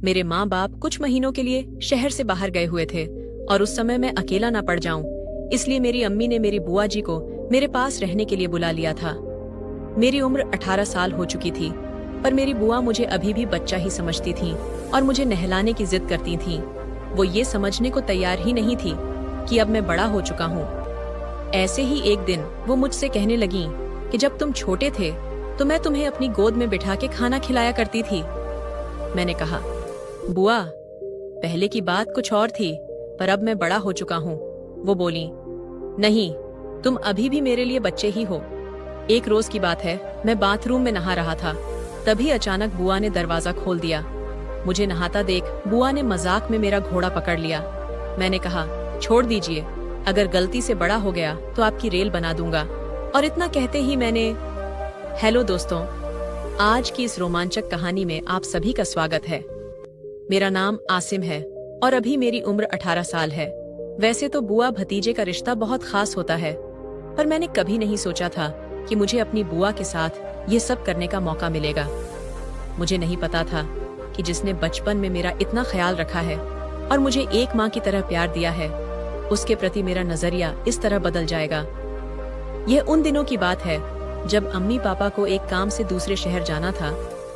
मेरे माँ बाप कुछ महीनों के लिए शहर से बाहर गए हुए थे और उस समय मैं अकेला ना पड़ जाऊं, इसलिए मेरी अम्मी ने मेरी बुआ जी को मेरे पास रहने के लिए बुला लिया था। मेरी उम्र 18 साल हो चुकी थी, पर मेरी बुआ मुझे अभी भी बच्चा ही समझती थीं और मुझे नहलाने की जिद करती थीं। वो ये समझने को तैयार ही नहीं थी कि अब मैं बड़ा हो चुका हूँ। ऐसे ही एक दिन वो मुझसे कहने लगी कि जब तुम छोटे थे तो मैं तुम्हें अपनी गोद में बिठा के खाना खिलाया करती थी। मैंने कहा, बुआ, पहले की बात कुछ और थी, पर अब मैं बड़ा हो चुका हूँ। वो बोली, नहीं, तुम अभी भी मेरे लिए बच्चे ही हो। एक रोज की बात है, मैं बाथरूम में नहा रहा था, तभी अचानक बुआ ने दरवाजा खोल दिया। मुझे नहाता देख बुआ ने मजाक में मेरा घोड़ा पकड़ लिया। मैंने कहा, छोड़ दीजिए, अगर गलती से बड़ा हो गया तो आपकी रेल बना दूंगा। और इतना कहते ही मैंने। हेलो दोस्तों, आज की इस रोमांचक कहानी में आप सभी का स्वागत है। मेरा नाम आसिम है और अभी मेरी उम्र 18 साल है। वैसे तो बुआ भतीजे का रिश्ता बहुत खास होता है, पर मैंने कभी नहीं सोचा था कि मुझे अपनी बुआ के साथ ये सब करने का मौका मिलेगा। मुझे नहीं पता था कि जिसने बचपन में मेरा इतना ख्याल रखा है और मुझे एक माँ की तरह प्यार दिया है, उसके प्रति मेरा नजरिया इस तरह बदल जाएगा। यह उन दिनों की बात है जब अम्मी पापा को एक काम से दूसरे शहर जाना था।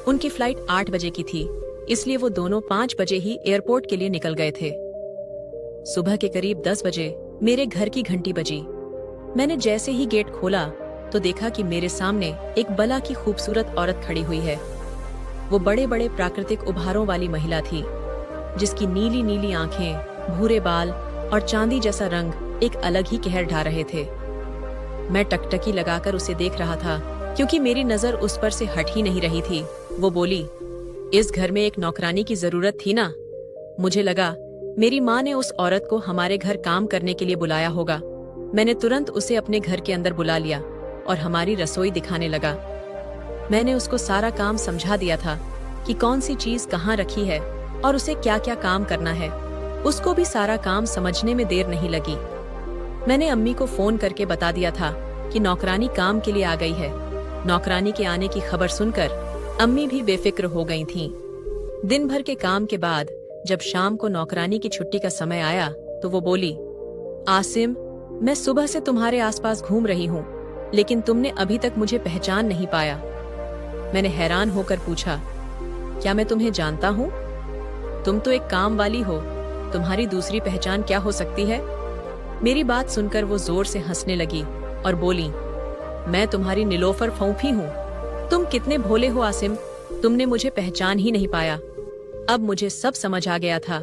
उनकी फ्लाइट 8 बजे की थी, इसलिए वो दोनों 5 बजे ही एयरपोर्ट के लिए निकल गए थे। सुबह के करीब 10 बजे मेरे घर की घंटी बजी। मैंने जैसे ही गेट खोला तो देखा कि मेरे सामने एक बला की खूबसूरत औरत खड़ी हुई है। वो बड़े बड़े प्राकृतिक उभारों वाली महिला थी, जिसकी नीली नीली आंखें, भूरे बाल और चांदी जैसा रंग एक अलग ही कहर ढा रहे थे। मैं टकटकी लगाकर उसे देख रहा था, क्योंकि मेरी नजर उस पर से हट ही नहीं रही थी। वो बोली, इस घर में एक नौकरानी की जरूरत थी ना। मुझे लगा मेरी माँ ने उस औरत को हमारे घर काम करने के लिए बुलाया होगा। मैंने तुरंत उसे अपने घर के अंदर बुला लिया और हमारी रसोई दिखाने लगा। मैंने उसको सारा काम समझा दिया था कि कौन सी चीज कहाँ रखी है और उसे क्या क्या काम करना है। उसको भी सारा काम समझने में देर नहीं लगी। मैंने अम्मी को फोन करके बता दिया था कि नौकरानी काम के लिए आ गई है। नौकरानी के आने की खबर सुनकर अम्मी भी बेफिक्र हो गई थीं। दिन भर के काम के बाद जब शाम को नौकरानी की छुट्टी का समय आया तो वो बोली, आसिम, मैं सुबह से तुम्हारे आसपास घूम रही हूँ, लेकिन तुमने अभी तक मुझे पहचान नहीं पाया। मैंने हैरान होकर पूछा, क्या मैं तुम्हें जानता हूँ? तुम तो एक काम वाली हो, तुम्हारी दूसरी पहचान क्या हो सकती है? मेरी बात सुनकर वो जोर से हंसने लगी और बोली, मैं तुम्हारी नीलोफर फौफी हूँ। तुम कितने भोले हो आसिम, तुमने मुझे पहचान ही नहीं पाया। अब मुझे सब समझ आ गया था।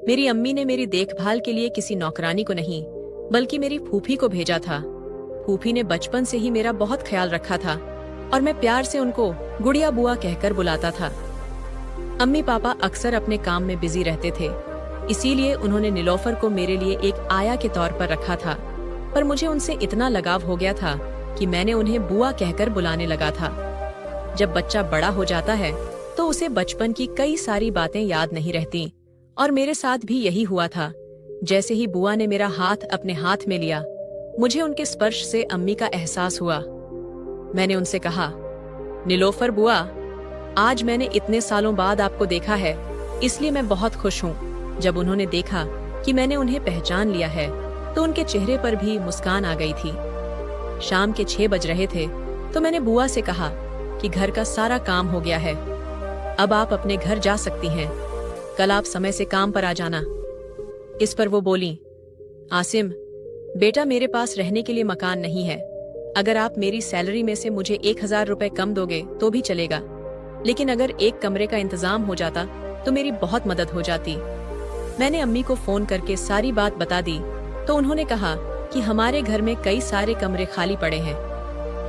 मेरी अम्मी ने मेरी देखभाल के लिए किसी नौकरानी को नहीं, बल्कि मेरी फूफी को भेजा था। फूफी ने बचपन से ही मेरा बहुत ख्याल रखा था और मैं प्यार से उनको गुड़िया बुआ कहकर बुलाता था। अम्मी पापा अक्सर अपने काम में बिजी रहते थे, इसीलिए उन्होंने नीलोफर को मेरे लिए एक आया के तौर पर रखा था। पर मुझे उनसे इतना लगाव हो गया था कि मैंने उन्हें बुआ कहकर बुलाने लगा था। जब बच्चा बड़ा हो जाता है तो उसे बचपन की कई सारी बातें याद नहीं रहती, और मेरे साथ भी यही हुआ था। जैसे ही बुआ ने मेरा हाथ अपने हाथ में लिया, मुझे उनके स्पर्श से अम्मी का एहसास हुआ। मैंने उनसे कहा, नीलोफर बुआ, आज मैंने इतने सालों बाद आपको देखा है, इसलिए मैं बहुत खुश हूँ। जब उन्होंने देखा कि मैंने उन्हें पहचान लिया है तो उनके चेहरे पर भी मुस्कान आ गई थी। शाम के 6 बज रहे थे तो मैंने बुआ से कहा कि घर का सारा काम हो गया है, अब आप अपने घर जा सकती हैं। कल आप समय से काम पर आ जाना। इस पर वो बोली, आसिम बेटा, मेरे पास रहने के लिए मकान नहीं है। अगर आप मेरी सैलरी में से मुझे 1000 रुपए कम दोगे तो भी चलेगा, लेकिन अगर एक कमरे का इंतजाम हो जाता तो मेरी बहुत मदद हो जाती। मैंने अम्मी को फोन करके सारी बात बता दी तो उन्होंने कहा कि हमारे घर में कई सारे कमरे खाली पड़े हैं,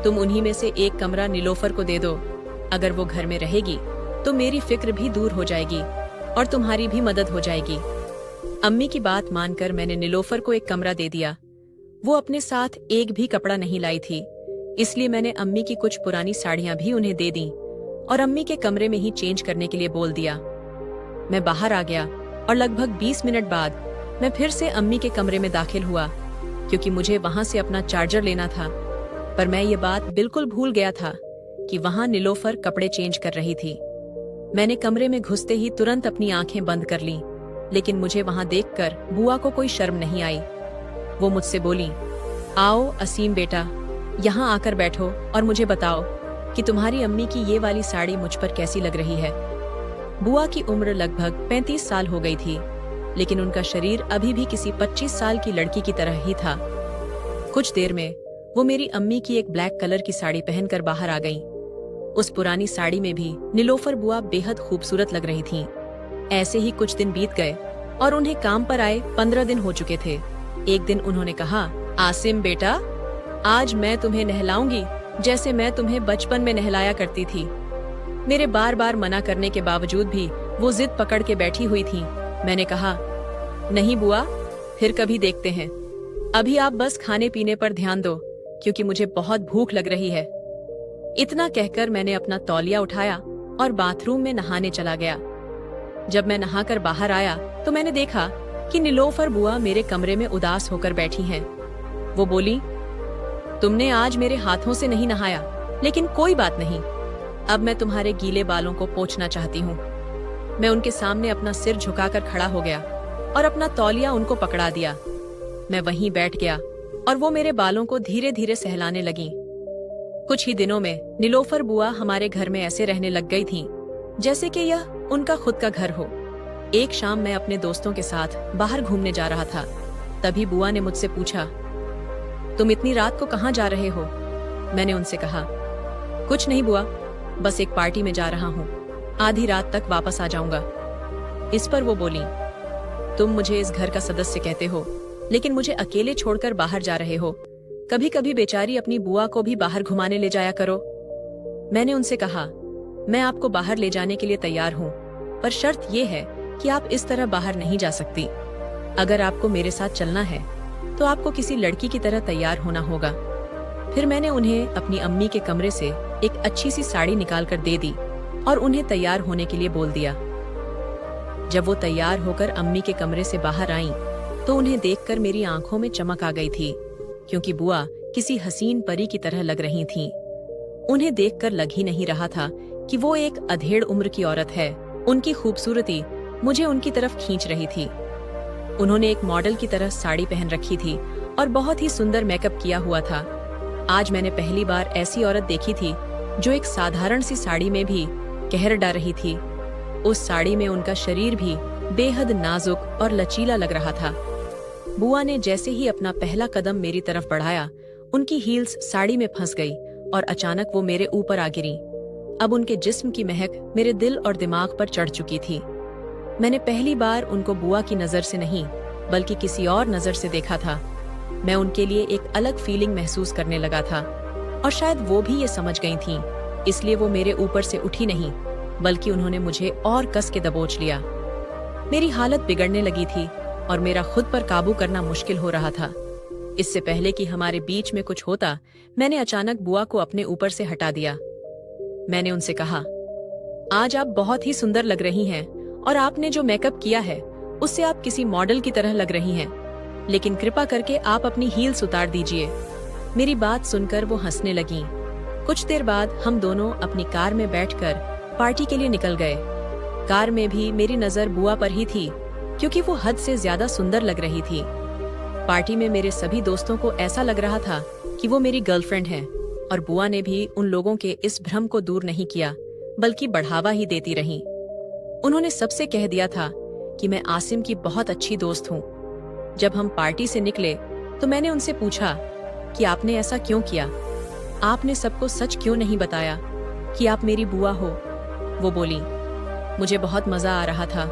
तुम उन्हीं में से एक कमरा नीलोफर को दे दो। अगर वो घर में रहेगी तो मेरी फिक्र भी दूर हो जाएगी और तुम्हारी भी मदद हो जाएगी। अम्मी की बात मानकर मैंने नीलोफर को एक कमरा दे दिया। वो अपने साथ एक भी कपड़ा नहीं लाई थी, इसलिए मैंने अम्मी की कुछ पुरानी साड़ियां भी उन्हें दे दी और अम्मी के कमरे में ही चेंज करने के लिए बोल दिया। मैं बाहर आ गया और लगभग 20 मिनट बाद मैं फिर से अम्मी के कमरे में दाखिल हुआ, क्योंकि मुझे वहां से अपना चार्जर लेना था। पर मैं ये बात बिल्कुल भूल गया था कि वहां नीलोफर कपड़े चेंज कर रही थी। मैंने कमरे में घुसते ही तुरंत अपनी आंखें बंद कर लीं, लेकिन मुझे वहां देखकर बुआ को कोई शर्म नहीं आई। वो मुझसे बोली, आओ असीम बेटा, यहाँ आकर बैठो और मुझे बताओ कि तुम्हारी अम्मी की ये वाली साड़ी मुझ पर कैसी लग रही है। बुआ की उम्र लगभग 35 साल हो गई थी, लेकिन उनका शरीर अभी भी किसी 25 साल की लड़की की तरह ही था। कुछ देर में वो मेरी अम्मी की एक ब्लैक कलर की साड़ी पहनकर बाहर आ गईं। उस पुरानी साड़ी में भी नीलोफर बुआ बेहद खूबसूरत लग रही थीं। ऐसे ही कुछ दिन बीत गए और उन्हें काम पर आए 15 दिन हो चुके थे। एक दिन उन्होंने कहा, आसिम बेटा, आज मैं तुम्हें नहलाऊंगी जैसे मैं तुम्हें बचपन में नहलाया करती थी। मेरे बार बार मना करने के बावजूद भी वो जिद पकड़ के बैठी हुई थी। मैंने कहा, नहीं बुआ, फिर कभी देखते हैं। अभी आप बस खाने पीने पर ध्यान दो, क्योंकि मुझे बहुत भूख लग रही है। इतना कहकर मैंने अपना तौलिया उठाया और बाथरूम में नहाने चला गया। जब मैं नहाकर बाहर आया तो मैंने देखा कि नीलोफर बुआ मेरे कमरे में उदास होकर बैठी हैं। वो बोली, तुमने आज मेरे हाथों से नहीं नहाया, लेकिन कोई बात नहीं, अब मैं तुम्हारे गीले बालों को पोंछना चाहती हूँ। मैं उनके सामने अपना सिर झुकाकर खड़ा हो गया और अपना तौलिया उनको पकड़ा दिया। मैं वहीं बैठ गया और वो मेरे बालों को धीरे धीरे सहलाने लगीं। कुछ ही दिनों में नीलोफर बुआ हमारे घर में ऐसे रहने लग गई थीं, जैसे कि यह उनका खुद का घर हो। एक शाम मैं अपने दोस्तों के साथ बाहर घूमने जा रहा था। तभी बुआ ने मुझसे पूछा, तुम इतनी रात को कहाँ जा रहे हो? मैंने उनसे कहा, कुछ नहीं बुआ, बस एक पार्टी में जा रहा हूँ, आधी रात तक वापस आ जाऊंगा। इस पर वो बोली, तुम मुझे इस घर का सदस्य कहते हो, लेकिन मुझे अकेले छोड़कर बाहर जा रहे हो। कभी कभी बेचारी अपनी बुआ को भी बाहर घुमाने ले जाया करो। मैंने उनसे कहा, मैं आपको बाहर ले जाने के लिए तैयार हूँ, पर शर्त ये है कि आप इस तरह बाहर नहीं जा सकती। अगर आपको मेरे साथ चलना है तो आपको किसी लड़की की तरह तैयार होना होगा। फिर मैंने उन्हें अपनी अम्मी के कमरे से एक अच्छी सी साड़ी निकाल कर दे दी और उन्हें तैयार होने के लिए बोल दिया। जब वो तैयार होकर अम्मी के कमरे से बाहर आईं, तो उन्हें देखकर मेरी आंखों में चमक आ गई थी, क्योंकि बुआ किसी हसीन परी की तरह लग रही थीं। उन्हें देखकर लग ही नहीं रहा था कि वो एक अधेड़ उम्र की औरत है। उनकी खूबसूरती मुझे उनकी तरफ खींच रही थी। उन्होंने एक मॉडल की तरह साड़ी पहन रखी थी और बहुत ही सुंदर मेकअप किया हुआ था। आज मैंने पहली बार ऐसी औरत देखी थी जो एक साधारण सी साड़ी में भी कहर डा रही थी। उस साड़ी में उनका शरीर भी बेहद नाजुक और लचीला लग रहा था। बुआ ने जैसे ही अपना पहला कदम मेरी तरफ बढ़ाया, उनकी हील्स साड़ी में फंस गई और अचानक वो मेरे ऊपर आ गिरी। अब उनके जिस्म की महक मेरे दिल और दिमाग पर चढ़ चुकी थी। मैंने पहली बार उनको बुआ की नजर से नहीं, बल्कि किसी और नजर से देखा था। मैं उनके लिए एक अलग फीलिंग महसूस करने लगा था, और शायद वो भी ये समझ गई थीं, इसलिए वो मेरे ऊपर से उठी नहीं, बल्कि उन्होंने मुझे और कस के दबोच लिया। मेरी हालत बिगड़ने लगी थी और मेरा खुद पर काबू करना मुश्किल हो रहा था। इससे पहले कि हमारे बीच में कुछ होता, मैंने अचानक बुआ को अपने ऊपर से हटा दिया। मैंने उनसे कहा, आज आप बहुत ही सुंदर लग रही हैं और आपने जो मेकअप किया है उससे आप किसी मॉडल की तरह लग रही हैं, लेकिन कृपा करके आप अपनी हील्स उतार दीजिए। मेरी बात सुनकर वो हंसने लगीं। कुछ देर बाद हम दोनों अपनी कार में बैठकर पार्टी के लिए निकल गए। कार में भी मेरी नजर बुआ पर ही थी, क्योंकि वो हद से ज्यादा सुंदर लग रही थी। पार्टी में मेरे सभी दोस्तों को ऐसा लग रहा था कि वो मेरी गर्लफ्रेंड है, और बुआ ने भी उन लोगों के इस भ्रम को दूर नहीं किया, बल्कि बढ़ावा ही देती रहीं। उन्होंने सबसे कह दिया था कि मैं आसिम की बहुत अच्छी दोस्त हूँ। जब हम पार्टी से निकले तो मैंने उनसे पूछा कि आपने ऐसा क्यों किया? आपने सबको सच क्यों नहीं बताया कि आप मेरी बुआ हो? वो बोली, मुझे बहुत मजा आ रहा था,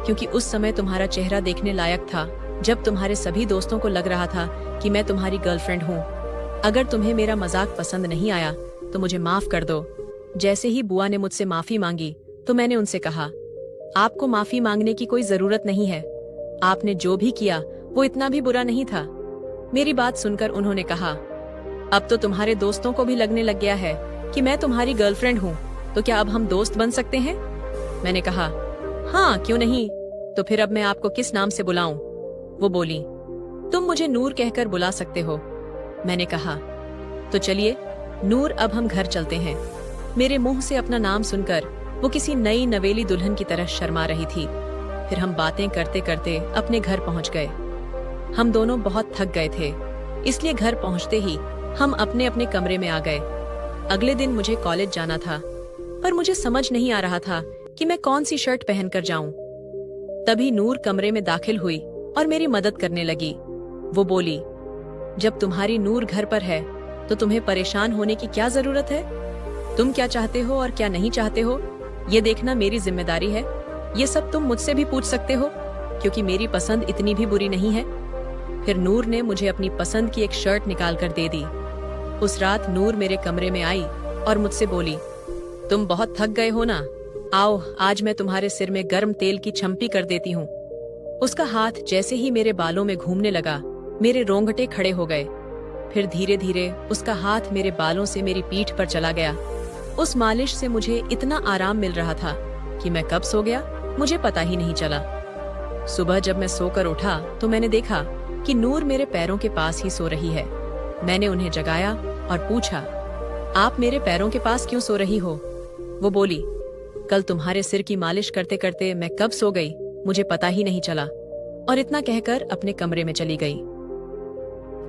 क्योंकि उस समय तुम्हारा चेहरा देखने लायक था, जब तुम्हारे सभी दोस्तों को लग रहा था कि मैं तुम्हारी गर्लफ्रेंड हूँ। अगर तुम्हें मेरा मजाक पसंद नहीं आया तो मुझे माफ कर दो। जैसे ही बुआ ने मुझसे माफी मांगी तो मैंने उनसे कहा, आपको माफी मांगने की कोई जरूरत नहीं है। आपने जो भी किया वो इतना भी बुरा नहीं था। मेरी बात सुनकर उन्होंने कहा, अब तो तुम्हारे दोस्तों को भी लगने लग गया है कि मैं तुम्हारी गर्लफ्रेंड हूँ, तो क्या अब हम दोस्त बन सकते हैं? मैंने कहा, हाँ क्यों नहीं, तो फिर अब मैं आपको किस नाम से बुलाऊं? वो बोली, तुम मुझे नूर कहकर बुला सकते हो। मैंने कहा, तो चलिए नूर, अब हम घर चलते हैं। मेरे मुंह से अपना नाम सुनकर वो किसी नई नवेली दुल्हन की तरह शर्मा रही थी। फिर हम बातें करते करते अपने घर पहुंच गए। हम दोनों बहुत थक गए थे, इसलिए घर पहुंचते ही हम अपने अपने कमरे में आ गए। अगले दिन मुझे कॉलेज जाना था, पर मुझे समझ नहीं आ रहा था कि मैं कौन सी शर्ट पहनकर जाऊं। तभी नूर कमरे में दाखिल हुई और मेरी मदद करने लगी। वो बोली, जब तुम्हारी नूर घर पर है तो तुम्हें परेशान होने की क्या जरूरत है? तुम क्या चाहते हो और क्या नहीं चाहते हो, ये देखना मेरी जिम्मेदारी है। ये सब तुम मुझसे भी पूछ सकते हो, क्योंकि मेरी पसंद इतनी भी बुरी नहीं है। फिर नूर ने मुझे अपनी पसंद की एक शर्ट निकाल कर दे दी। उस रात नूर मेरे कमरे में आई और मुझसे बोली, तुम बहुत थक गए हो ना, आओ आज मैं तुम्हारे सिर में गर्म तेल की छम्पी कर देती हूँ। उसका हाथ जैसे ही मेरे बालों में घूमने लगा, मेरे रोंगटे खड़े हो गए। फिर धीरे धीरे उसका हाथ मेरे बालों से मेरी पीठ पर चला गया। उस मालिश से मुझे इतना आराम मिल रहा था कि मैं कब सो गया मुझे पता ही नहीं चला। सुबह जब मैं सोकर उठा तो मैंने देखा कि नूर मेरे पैरों के पास ही सो रही है। मैंने उन्हें जगाया और पूछा, आप मेरे पैरों के पास क्यों सो रही हो? वो बोली, कल तुम्हारे सिर की मालिश करते करते मैं कब सो गई मुझे पता ही नहीं चला, और इतना कहकर अपने कमरे में चली गई।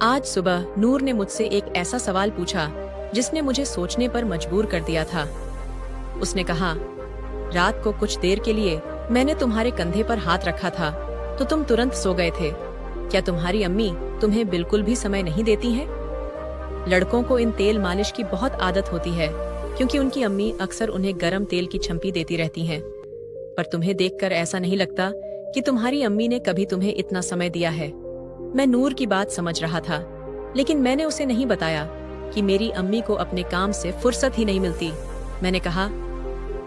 आज सुबह नूर ने मुझसे एक ऐसा सवाल पूछा जिसने मुझे सोचने पर मजबूर कर दिया था। उसने कहा, रात को कुछ देर के लिए मैंने तुम्हारे कंधे पर हाथ रखा था तो तुम तुरंत सो गए थे। क्या तुम्हारी अम्मी तुम्हें बिल्कुल भी समय नहीं देती हैं? लड़कों को इन तेल मालिश की बहुत आदत होती है, क्योंकि उनकी अम्मी अक्सर उन्हें गरम तेल की छम्पी देती रहती हैं। पर तुम्हें देखकर ऐसा नहीं लगता कि तुम्हारी अम्मी ने कभी तुम्हें इतना समय दिया है। मैं नूर की बात समझ रहा था, लेकिन मैंने उसे नहीं बताया कि मेरी अम्मी को अपने काम से फुर्सत ही नहीं मिलती। मैंने कहा,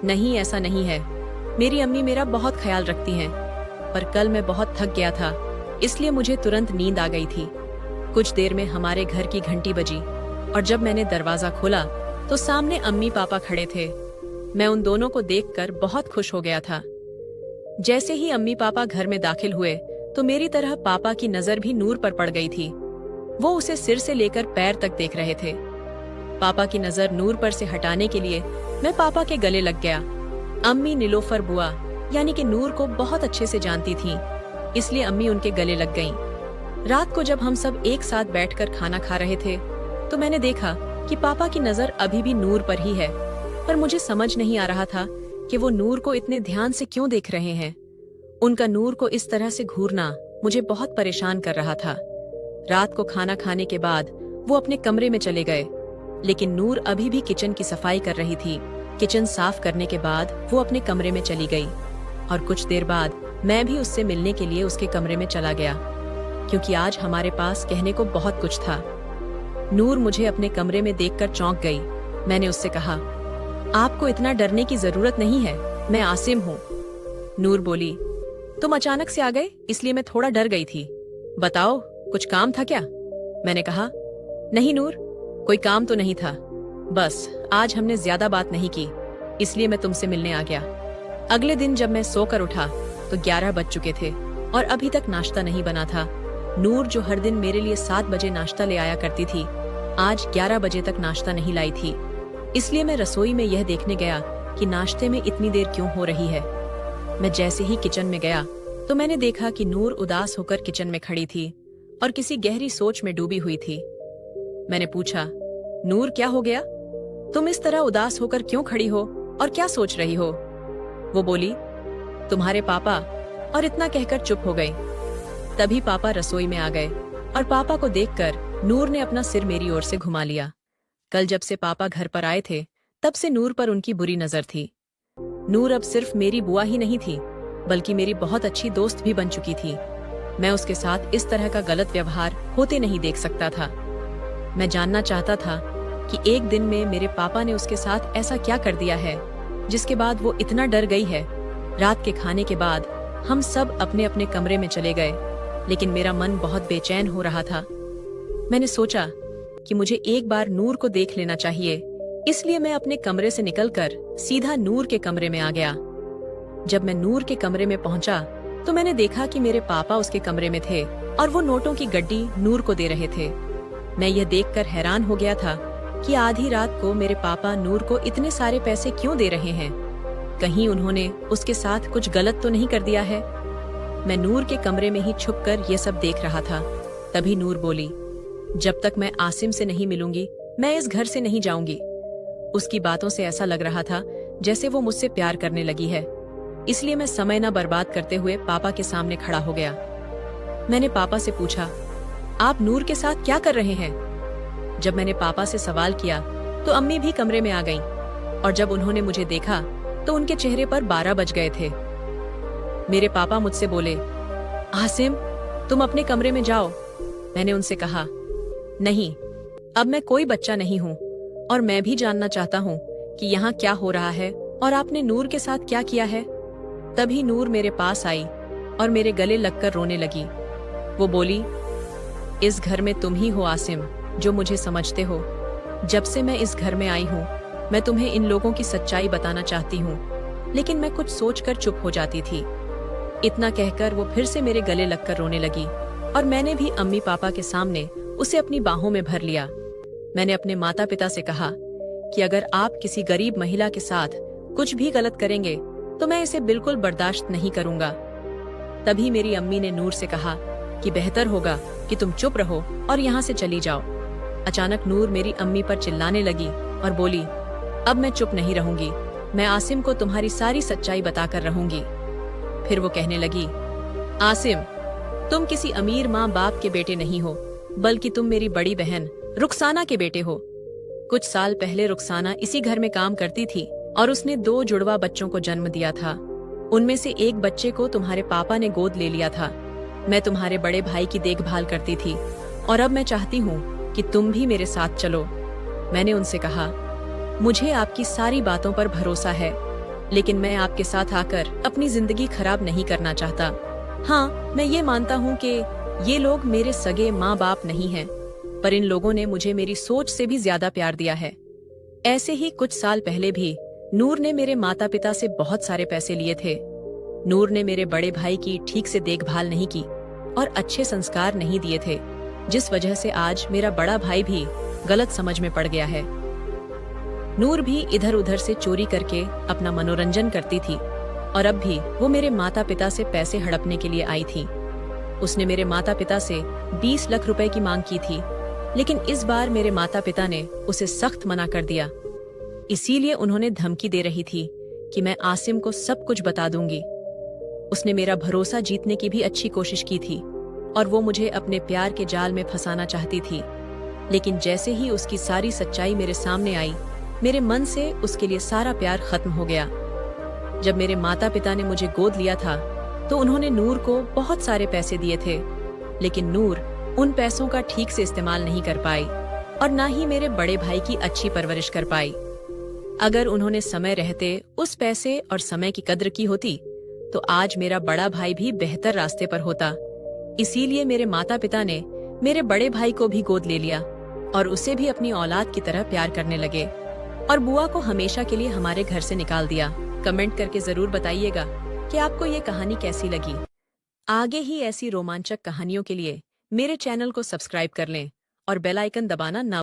नहीं ऐसा नहीं है, मेरी अम्मी मेरा बहुत ख्याल रखती हैं, पर कल मैं बहुत थक गया था, इसलिए मुझे तुरंत नींद आ गई थी। कुछ देर में हमारे घर की घंटी बजी और जब मैंने दरवाजा खोला तो सामने अम्मी पापा खड़े थे। मैं उन दोनों को देखकर बहुत खुश हो गया था। जैसे ही अम्मी पापा घर में दाखिल हुए तो मेरी तरह पापा की नजर भी नूर पर पड़ गई थी। वो उसे सिर से लेकर पैर तक देख रहे थे। पापा की नजर नूर पर से हटाने के लिए मैं पापा के गले लग गया। अम्मी नीलोफर बुआ यानी कि नूर को बहुत अच्छे से जानती थी, इसलिए अम्मी उनके गले लग गईं। रात को जब हम सब एक साथ बैठकर खाना खा रहे थे तो मैंने देखा कि पापा की नजर अभी भी नूर पर ही है, पर मुझे समझ नहीं आ रहा था कि वो नूर को इतने ध्यान से क्यों देख रहे हैं। उनका नूर को इस तरह से घूरना मुझे बहुत परेशान कर रहा था। रात को खाना खाने के बाद वो अपने कमरे में चले गए, लेकिन नूर अभी भी किचन की सफाई कर रही थी। किचन साफ करने के बाद वो अपने कमरे में चली गई और कुछ देर बाद मैं भी उससे मिलने के लिए उसके कमरे में चला गया, क्योंकि आज हमारे पास कहने को बहुत कुछ था। नूर मुझे अपने कमरे में देखकर चौंक गई। मैंने उससे कहा, आपको इतना डरने की जरूरत नहीं है, मैं आसिम हूँ। नूर बोली, तुम अचानक से आ गए इसलिए मैं थोड़ा डर गई थी। बताओ, कुछ काम था क्या? मैंने कहा, नहीं नूर, कोई काम तो नहीं था, बस आज हमने ज्यादा बात नहीं की इसलिए मैं तुमसे मिलने आ गया। अगले दिन जब मैं सोकर उठा तो 11 बज चुके थे और अभी तक नाश्ता नहीं बना था। नूर जो हर दिन मेरे लिए 7 बजे नाश्ता ले आया करती थी, आज 11 बजे तक नाश्ता नहीं लाई थी। इसलिए मैं रसोई में यह देखने गया कि नाश्ते में इतनी देर क्यों हो रही है। मैं जैसे ही किचन में गया तो मैंने देखा कि नूर उदास होकर किचन में खड़ी थी और किसी गहरी सोच में डूबी हुई थी। मैंने पूछा, नूर क्या हो गया? तुम इस तरह उदास होकर क्यों खड़ी हो और क्या सोच रही हो? वो बोली, तुम्हारे पापा, और इतना कहकर चुप हो गई। तभी पापा रसोई में आ गए और पापा को देखकर नूर ने अपना सिर मेरी ओर से घुमा लिया। कल जब से पापा घर पर आए थे तब से नूर पर उनकी बुरी नजर थी। नूर अब सिर्फ मेरी बुआ ही नहीं थी, बल्कि मेरी बहुत अच्छी दोस्त भी बन चुकी थी। मैं उसके साथ इस तरह का गलत व्यवहार होते नहीं देख सकता था। मैं जानना चाहता था कि एक दिन में मेरे पापा ने उसके साथ ऐसा क्या कर दिया है जिसके बाद वो इतना डर गई है। रात के खाने के बाद हम सब अपने अपने कमरे में चले गए, लेकिन मेरा मन बहुत बेचैन हो रहा था। मैंने सोचा कि मुझे एक बार नूर को देख लेना चाहिए, इसलिए मैं अपने कमरे से निकलकर सीधा नूर के कमरे में आ गया। जब मैं नूर के कमरे में पहुंचा तो मैंने देखा कि मेरे पापा उसके कमरे में थे और वो नोटों की गड्डी नूर को दे रहे थे। मैं यह देखकर हैरान हो गया था कि आधी रात को मेरे पापा नूर को इतने सारे पैसे क्यों दे रहे हैं। कहीं उन्होंने उसके साथ कुछ गलत तो नहीं कर दिया है। मैं नूर के कमरे में ही छुपकर ये सब देख रहा था। तभी नूर बोली, जब तक मैं आसिम से नहीं मिलूंगी मैं इस घर से नहीं जाऊंगी। उसकी बातों से ऐसा लग रहा था जैसे वो मुझसे प्यार करने लगी है। इसलिए मैं समय न बर्बाद करते हुए पापा के सामने खड़ा हो गया। मैंने पापा से पूछा, आप नूर के साथ क्या कर रहे हैं? जब मैंने पापा से सवाल किया तो अम्मी भी कमरे में आ गईं, और जब उन्होंने मुझे देखा तो उनके चेहरे पर 12 बज गए थे। मेरे पापा मुझसे बोले, आसिम तुम अपने कमरे में जाओ। मैंने उनसे कहा, नहीं, अब मैं कोई बच्चा नहीं हूँ और मैं भी जानना चाहता हूँ कि यहाँ क्या हो रहा है और आपने नूर के साथ क्या किया है। तभी नूर मेरे पास आई और मेरे गले लगकर रोने लगी। वो बोली, इस घर में तुम ही हो आसिम जो मुझे समझते हो। जब से मैं इस घर में आई हूँ मैं तुम्हें इन लोगों की सच्चाई बताना चाहती हूँ, लेकिन मैं कुछ सोचकर चुप हो जाती थी। इतना कहकर वो फिर से मेरे गले लगकर रोने लगी और मैंने भी अम्मी पापा के सामने उसे अपनी बाहों में भर लिया। मैंने अपने माता पिता से कहा कि अगर आप किसी गरीब महिला के साथ कुछ भी गलत करेंगे तो मैं इसे बिल्कुल बर्दाश्त नहीं करूंगा। तभी मेरी अम्मी ने नूर से कहा कि बेहतर होगा कि तुम चुप रहो और यहाँ से चली जाओ। अचानक नूर मेरी अम्मी पर चिल्लाने लगी और बोली, अब मैं चुप नहीं रहूंगी, मैं आसिम को तुम्हारी सारी सच्चाई बताकर रहूंगी। फिर वो कहने लगी, आसिम तुम किसी अमीर माँ बाप के बेटे नहीं हो, बल्कि तुम मेरी बड़ी बहन रुखसाना के बेटे हो। कुछ साल पहले रुखसाना इसी घर में काम करती थी और उसने 2 जुड़वा बच्चों को जन्म दिया था। उनमें से एक बच्चे को तुम्हारे पापा ने गोद ले लिया था। मैं तुम्हारे बड़े भाई की देखभाल करती थी और अब मैं चाहती हूँ कि तुम भी मेरे साथ चलो। मैंने उनसे कहा, मुझे आपकी सारी बातों पर भरोसा है, लेकिन मैं आपके साथ आकर अपनी जिंदगी खराब नहीं करना चाहता। हाँ, मैं ये मानता हूँ कि ये लोग मेरे सगे माँ बाप नहीं हैं, पर इन लोगों ने मुझे मेरी सोच से भी ज्यादा प्यार दिया है। ऐसे ही कुछ साल पहले भी नूर ने मेरे माता पिता से बहुत सारे पैसे लिए थे। नूर ने मेरे बड़े भाई की ठीक से देखभाल नहीं की और अच्छे संस्कार नहीं दिए थे, जिस वजह से आज मेरा बड़ा भाई भी गलत समझ में पड़ गया है। नूर भी इधर उधर से चोरी करके अपना मनोरंजन करती थी और अब भी वो मेरे माता पिता से पैसे हड़पने के लिए आई थी। उसने मेरे माता पिता से 20 लाख रुपए की मांग की थी, लेकिन इस बार मेरे माता पिता ने उसे सख्त मना कर दिया। इसीलिए उन्होंने धमकी दे रही थी कि मैं आसिम को सब कुछ बता दूंगी। उसने मेरा भरोसा जीतने की भी अच्छी कोशिश की थी और वो मुझे अपने प्यार के जाल में फंसाना चाहती थी, लेकिन जैसे ही उसकी सारी सच्चाई मेरे सामने आई, मेरे मन से उसके लिए सारा प्यार खत्म हो गया। जब मेरे माता पिता ने मुझे गोद लिया था तो उन्होंने नूर को बहुत सारे पैसे दिए थे, लेकिन नूर उन पैसों का ठीक से इस्तेमाल नहीं कर पाई और ना ही मेरे बड़े भाई की अच्छी परवरिश कर पाई। अगर उन्होंने समय रहते उस पैसे और समय की कद्र की होती तो आज मेरा बड़ा भाई भी बेहतर रास्ते पर होता। इसीलिए मेरे माता पिता ने मेरे बड़े भाई को भी गोद ले लिया और उसे भी अपनी औलाद की तरह प्यार करने लगे और बुआ को हमेशा के लिए हमारे घर से निकाल दिया। कमेंट करके जरूर बताइएगा कि आपको ये कहानी कैसी लगी। आगे ही ऐसी रोमांचक कहानियों के लिए मेरे चैनल को सब्सक्राइब कर लें और बेल आइकन दबाना ना